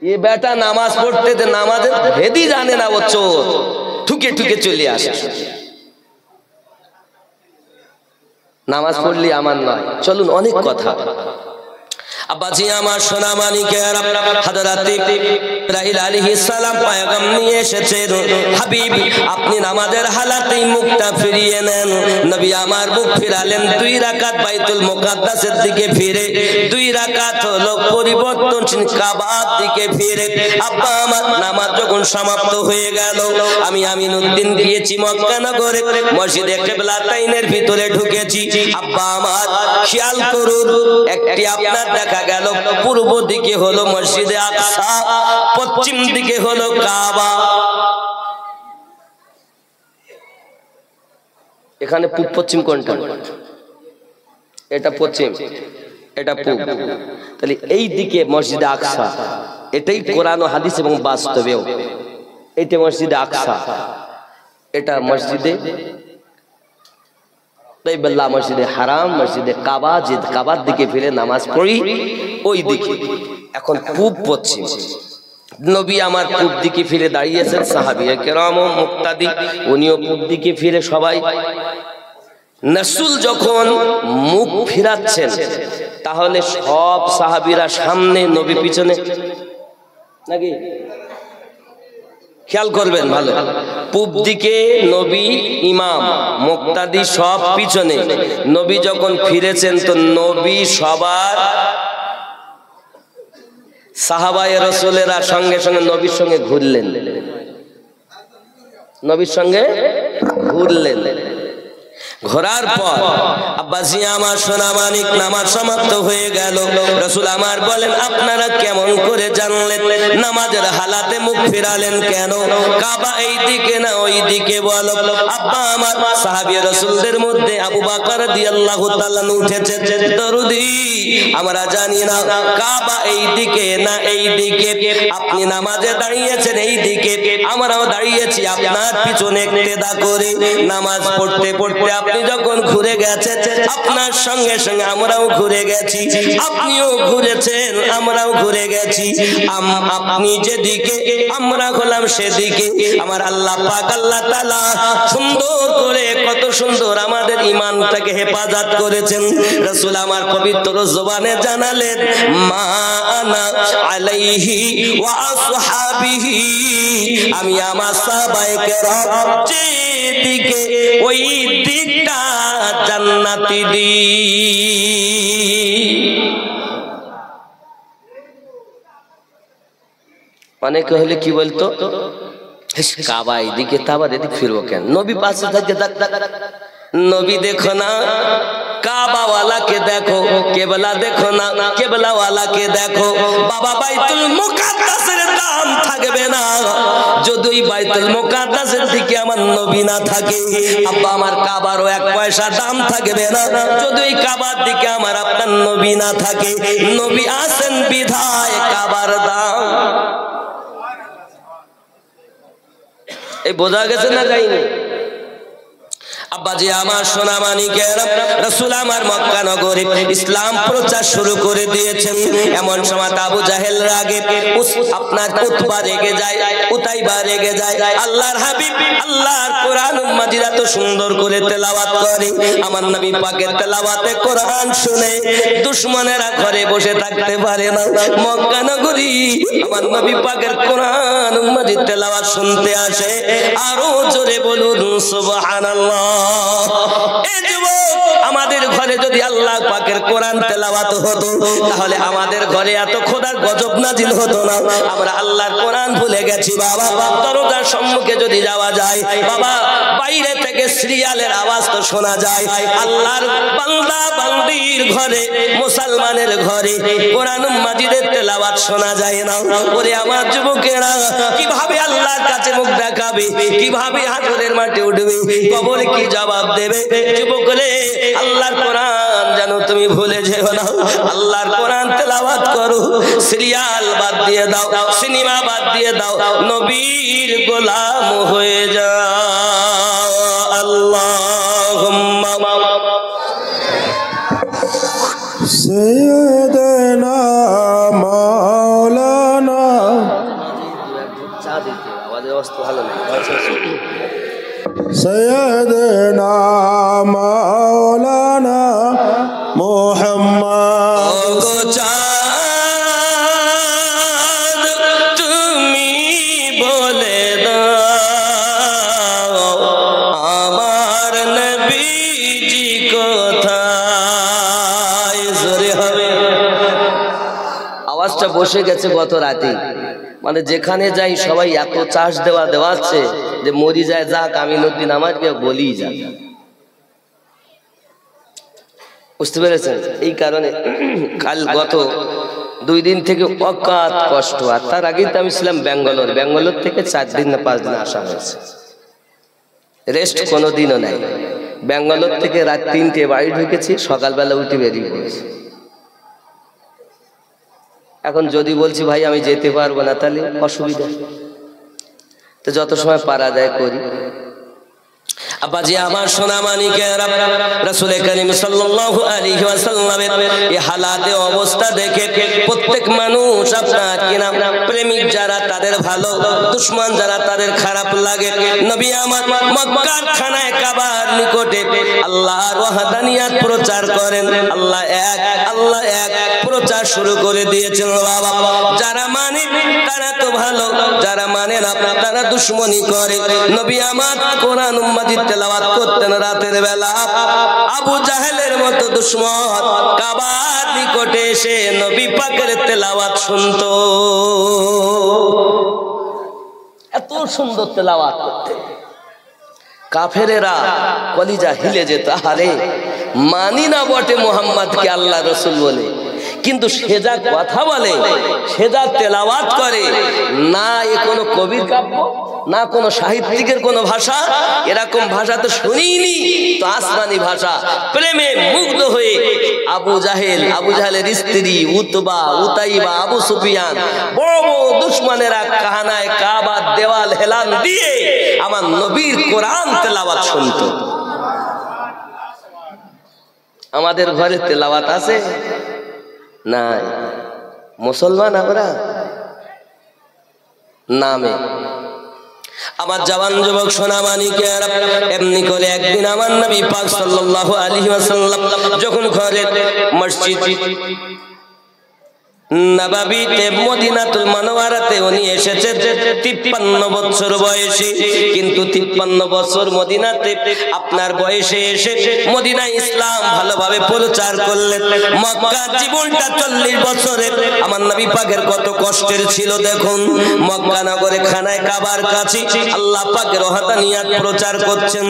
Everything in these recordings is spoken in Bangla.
ये बेटा नामाज पढ़ते थे नामाज भेदी जाने ना वो चोर ठुके ठुके चले আসে নামাজ পড়লি আমার নয় চলুন অনেক কথা আব্বাজি আমার সোনা মানিকের হযরত ইব্রাহিম আলাইহিস সালাম পয়গাম নিয়ে এসেছেন হাবিব আপনি নামাজের হালাতেই মুখটা ফিরিয়ে নেন নবী আমার মুখ ফিরালেন দুই রাকাত বাইতুল মুকাদ্দাসের দিকে ফিরে দুই রাকাত হলো পরিবর্তনশীল কাবার দিকে ফিরে আব্বা আমার নামাজ যখন সমাপ্ত হয়ে গেল আমি আমিনউদ্দিন গিয়েছি মক্কা নগরে মসজিদে কিবলাতাইনের ভিতরে ঢুকেছি আব্বা আমার খেয়াল করুন একটি আপনার দেখা গেল পূর্ব দিকে হলো মসজিদে আকসা পশ্চিম দিকে হলো কাবা এখানে পূব পশ্চিম কোনটা এটা পশ্চিম এটা পূব তাহলে এই দিকে মসজিদে আকসা এটাই কোরআন ও হাদিস এবং বাস্তবেও এইটা মসজিদে আকসা এটা মসজিদে তাইবাল্লাহ মসজিদে হারাম মসজিদে কাবা যে কাবার দিকে ফিরে নামাজ পড়ি ওই দিকে এখন পূব পশ্চিম নবী আমার পূব দিকে ফিরে দাঁড়িয়েছেন সাহাবীয়ে কেরাম ও মুক্তাদি উনিও পূব দিকে ফিরে সবাই রাসূল যখন মুখ ফিরাচ্ছেন তাহলে সব সাহাবীরা সামনে নবী পিছনে নাকি খেয়াল করবেন ভালো পূব দিকে নবী ইমাম মুক্তাদি সব পিছনে নবী যখন ফিরেছেন তো নবী সবার সাহাবায়ে রাসূলেরা সঙ্গে সঙ্গে নবীর সঙ্গে ঘুরলেন নবীর সঙ্গে ঘুরলেন ঘোরার পর আব্বাজি আমার সোনা মানিক নামাজ সমাপ্ত হয়ে গেল রাসূল আমার বলেন আপনারা কেমন করে জানলেন নামাজের হালাতে মুখ ফিরালেন কেন কাবা এই দিকে না ওই দিকে বলো আব্বা আমার সাহাবী রাসূলদের মধ্যে আবু বকর রাদিয়াল্লাহু তাআলা উঠেছে দরুদি আমরা জানি না কাবা এই দিকে না এই দিকে আপনি নামাজে দাঁড়িয়েছেন এই দিকে আমরাও দাঁড়িয়েছি আপনার পিছনে ইক্তেদা করে নামাজ পড়তে পড়তে আপনি যখন ঘুরে গেছেন আপনার সঙ্গে সঙ্গে আমরাও ঘুরে গেছি আপনিও ঘুরেছেন আমরাও ঘুরে গেছি আপনি যেদিকে আমরা হলাম সেদিকে আমার আল্লাহ পাক আল্লাহ তাআলা সুন্দর করে কত সুন্দর আমাদের ঈমানটাকে হেফাজত করেছেন রাসূল আমার পবিত্র জবানে জানালেন মা আনা আলাইহি ওয়া আসহাবিহি আমি আমার সাহাবায়ে কেরাম যেদিকে ওই দিকটা জান্নাতি দি অনেকে হলে কি বলতো কাবা এদিকে তাবার এদিক ফিরবো কেন নবী পাশে থাকে নবী দেখো না কাবা ওয়ালাকে দেখো কেবলা দেখো না কেবলা ওয়ালাকে দেখো বাবা বাইতুল মুকাদ্দাসের দাম থাকবে না যদি বাইতুল মুকাদ্দাসের দিকে আমার নবী না থাকে আব্বা আমার কাবারও এক পয়সা দাম থাকবে না যদি কাবার দিকে আমার আপনার নবী না থাকে নবী আসেন বিধায় কাবার দাম এই বোঝা গেছে না যায়নি আব্বাজি আমার সোনা মানিকের রাসূল আমার মক্কা নগরে ইসলাম প্রচার শুরু করে দিয়েছেন এমন সময় আবু জাহেল রাগে আপনার উতবা রেগে যায় উতাইবা রেগে যায় আল্লাহর হাবিব আল্লাহর কোরআন মাজিদ এত সুন্দর করে তেলাওয়াত করে আমার নবী পাকের তেলাওয়াতে কোরআন শুনে দুশমনেরা ঘরে বসে থাকতে পারে না মক্কা নগরী আমার নবী পাকের কোরআন মাজিদ তেলাওয়াত শুনতে আসে আরো জোরে বলুন সুবহানাল্লাহ এই যুবক আমাদের ঘরে যদি আল্লাহ পাকের কোরআন তেলাওয়াত হতো তাহলে আমাদের ঘরে এত খোদার গজব নাজিল হতো না আমরা আল্লাহর কোরআন ভুলে গেছি বাবা দরজার সম্মুখে যদি যাওয়া যায় বাবা বাইরে থেকে সিরিয়ালের আওয়াজ তো শোনা যায় আল্লাহর বান্দা বান্দির ঘরে মুসলমানের ঘরে কোরআন মাজিদের তেলাওয়াত শোনা যায় না ওরে আমার যুবকেরা কিভাবে আল্লাহর কাছে মুখ দেখাবে কিভাবে হাসরের মাঠে উঠবে কবরে কি জবাব দেবে যুবকরে আল্লাহর কোরআন জানো তুমি ভুলে যেও না আল্লাহর কোরআন তেলাওয়াত করো সিরিয়াল বাদ দিয়ে দাও সিনেমা বাদ দিয়ে দাও নবীর গোলাম হয়ে যাও আল্লাহুম্মা সাইয়্যিদানা মাওলানা আওয়াজের অবস্থা ভালো না। সৈয়দনা মাওলানা মুহাম্মদ তুমি বলে দাও আমার নবীজি কোথায়? জোরে হবে। আওয়াজটা বসে গেছে গত রাতে, মানে যেখানে যাই সবাই এত চাষ দেওয়াচ্ছে যে মরি যায় যাক, আমিনুদ্দিন আমাকে বলি যা। বুঝতে পেরেছেন? এই কারণে কাল গত 2 দিন থেকে অকাত কষ্ট। আর তার আগেই তো আমি ছিলাম ব্যাঙ্গালোর থেকে 4 দিন না 5 দিন আসা হয়েছে, রেস্ট কোনো দিনও নাই। ব্যাঙ্গালোর থেকে রাত 3টে বাড়ি ঢুকেছি, সকালবেলা উঠে বেরিয়ে পড়েছি। এখন যদি বলছি ভাই আমি যেতে পারবো না, তাহলে অসুবিধা। তো যত সময় পারা যায় করি। আব্বাজি আমার সোনা মানিকেরা, রাসূল করিম সাল্লাল্লাহু আলাইহি ওয়াসাল্লামের এই হালাতে অবস্থা দেখে প্রত্যেক মানুষ আপনার কিনা প্রেমিক যারা তাদের ভালো, দুশমন যারা তাদের খারাপ লাগে। নবী আমার মক্কার খানায় কাবার নিকটে আল্লাহর ওয়াহদানিয়াত প্রচার করেন। আল্লাহ এক প্রচার শুরু করে দিয়েছেন। বাবা যারা মানে তারা তো ভালো, যারা মানে না তারা দুশমনি করে। নবী আমার কোরআন মাজিদ তেলাওয়াত করতেন রাতের বেলা। আবু জাহেলের মতো দুশমন কাবার নিকটে এসে নবী পাকের তেলাওয়াত শুনতো। এত সুন্দর তেলাওয়াত করতেন, কাফেরেরা কলিজা হিলে যেত। আরে মানি না বটে মুহাম্মদকে আল্লাহ রসুল বলে, কিন্তু সে যা কথা বলে, সে যা তেলাওয়াত করে, না এ কোনো কবির কাব্য, না কোনো সাহিত্যিকের কোনো ভাষা, এরকম ভাষা তো শুনিনি। তো আসমানি ভাষা, প্রেমে মুগ্ধ হয়ে আবু জাহেলের স্ত্রী উতবা, উতাইবা, আবু সুফিয়ান, বড় বড় দুশমনেরা কাহানায় কাবার দেওয়াল হেলান দিয়ে আমার নবীর কোরআন তেলাওয়াত শুনতো। আমাদের ঘরে তেলাওয়াত আছে নাই? মুসলমান আমরা নামে। আমার জওয়ান যুবক সোনা মানিকেরা, এমনি করে একদিন আমার নবী পাক সাল্লাল্লাহু আলাইহি ওয়াসাল্লাম যখন ঘরে মসজিদ নববীতে মদিনাতুল মুনাওয়ারাতে উনি এসেছে 53 বছর বয়সে। কিন্তু 53 বছর মদিনাতে আপনার বয়সে এসে মদিনায় ইসলাম ভালোভাবে প্রচার করলেন। মক্কার জীবনটা 40 বছরে আমার নবী পাকের কত কষ্টের ছিল দেখুন। মক্কা নগরে খানায় কাবার কাছে আল্লাহ পাকের ওয়াহদানিয়াত প্রচার করছেন।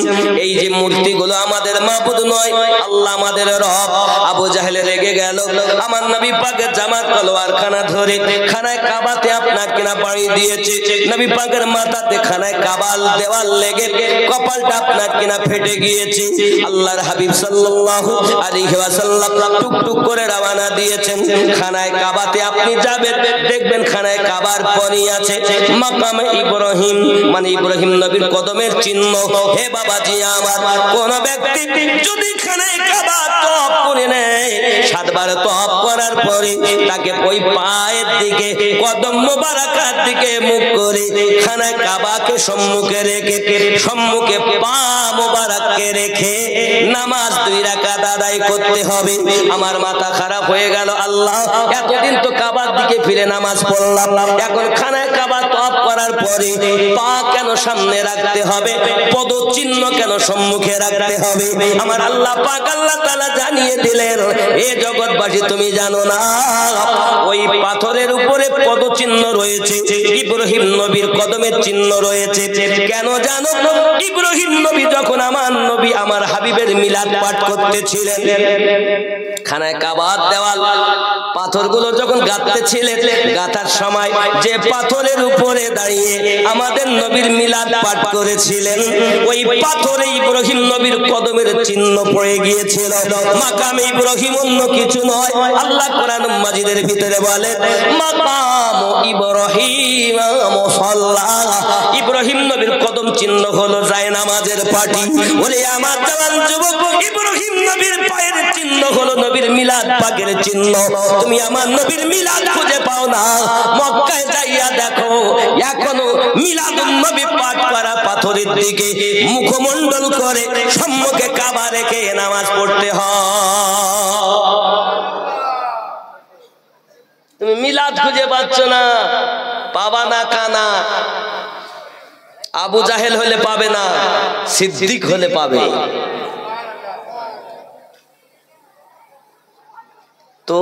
এই যে মূর্তিগুলো আমাদের মাবুদ নয়, আল্লাহ আমাদের রব। আবু জাহেল রেগে গেল, আমার নবী পাকের জামাত তলোয়ার খানা ধরে খানায় কাবাতে আপনার কিনা বাড়ি দিয়েছে। নবী পাকের মাথাতে খানায় কাবাল দেওয়াল লেগে কপালটা আপনার কিনা ফেটে গিয়েছে। আল্লাহর হাবিব সাল্লাল্লাহু আলাইহি ওয়াসাল্লাম টুকটুক করে রওনা দিয়েছেন খানায় কাবাতে। আপনি যাবেন দেখবেন খানায় কাবার পরে আছে মাকাম ইব্রাহিম, মানে ইব্রাহিম নবীর কদমের চিহ্ন। হে বাবাজি আমার, কোন ব্যক্তি যদি খানায় কাবা তওয়াফ করে নেয়, 7 বার তওয়াফ করার পরে তাকে ওই পায়ের দিকে, কদম মোবারকার দিকে মুখ করে খানায় কাবাকে সম্মুখে রেখে, সম্মুখে পা মোবারককে রেখে নামাজ 2 রাকাত আদায় করতে হবে। আমার মাথা খারাপ হয়ে গেল। আল্লাহ, এতদিন তো কাবার দিকে ফিরে নামাজ পড়লাম, এখন খানায় কাবা তওয়াফ করার পরে পা কেন সামনে রাখতে হবে? পদচিহ্ন কেন সম্মুখে রাখতে হবে? আমার আল্লাহ পাক আল্লাহ তাআলা জানিয়ে দিলেন, এ জগৎবাসী তুমি জানো না, ওই পাথরের উপরে পদচিহ্ন রয়েছে, ইব্রাহিম নবীর কদমের চিহ্ন রয়েছে। কেন জানো? ইব্রাহিম নবী যখন আমার নবী আমার হাবিবের মিলাদ পাঠ করতেছিলেন, খানায় কাবার দেওয়াল পাথরগুলো যখন গাঁথতেছিলেন, গাঁথার সময় যে পাথরের উপরে দাঁড়িয়ে আমাদের নবীর মিলাদ পাঠ করেছিলেন, ওই পাথরে ইব্রাহিম নবীর কদমের চিহ্ন পড়ে গিয়েছিল। মাকামে ইব্রাহিম অন্য কিছু নয়। আল্লাহ কোরআন মাজিদের ভিতরে বলে, মাকাম ইব্রাহিম মুসাল্লা, ইব্রাহিম নবীর কদম চিহ্ন হলো জায়নামাজের পাটি। ওরে আমার জওয়ান যুবক, ইব্রাহিম নবীর পায়ের চিহ্ন হলো নবীর মিলাদ পাকের চিহ্ন। তুমি আমার নবীর মিলাদ খুঁজে পাও না, মক্কায় যাইয়া দেখো এখনো মিলাদুন নবী পাঠ করা পাথরের দিকে মুখমণ্ডল করে সম্মুখে কাবা রেখে নামাজ পড়তে হয়। তুমি মিলাদ খুঁজে পাচ্ছ না, পাবা না কানা। আবু জাহেল হলে পাবে না, সিদ্দিক হলে পাবে। তো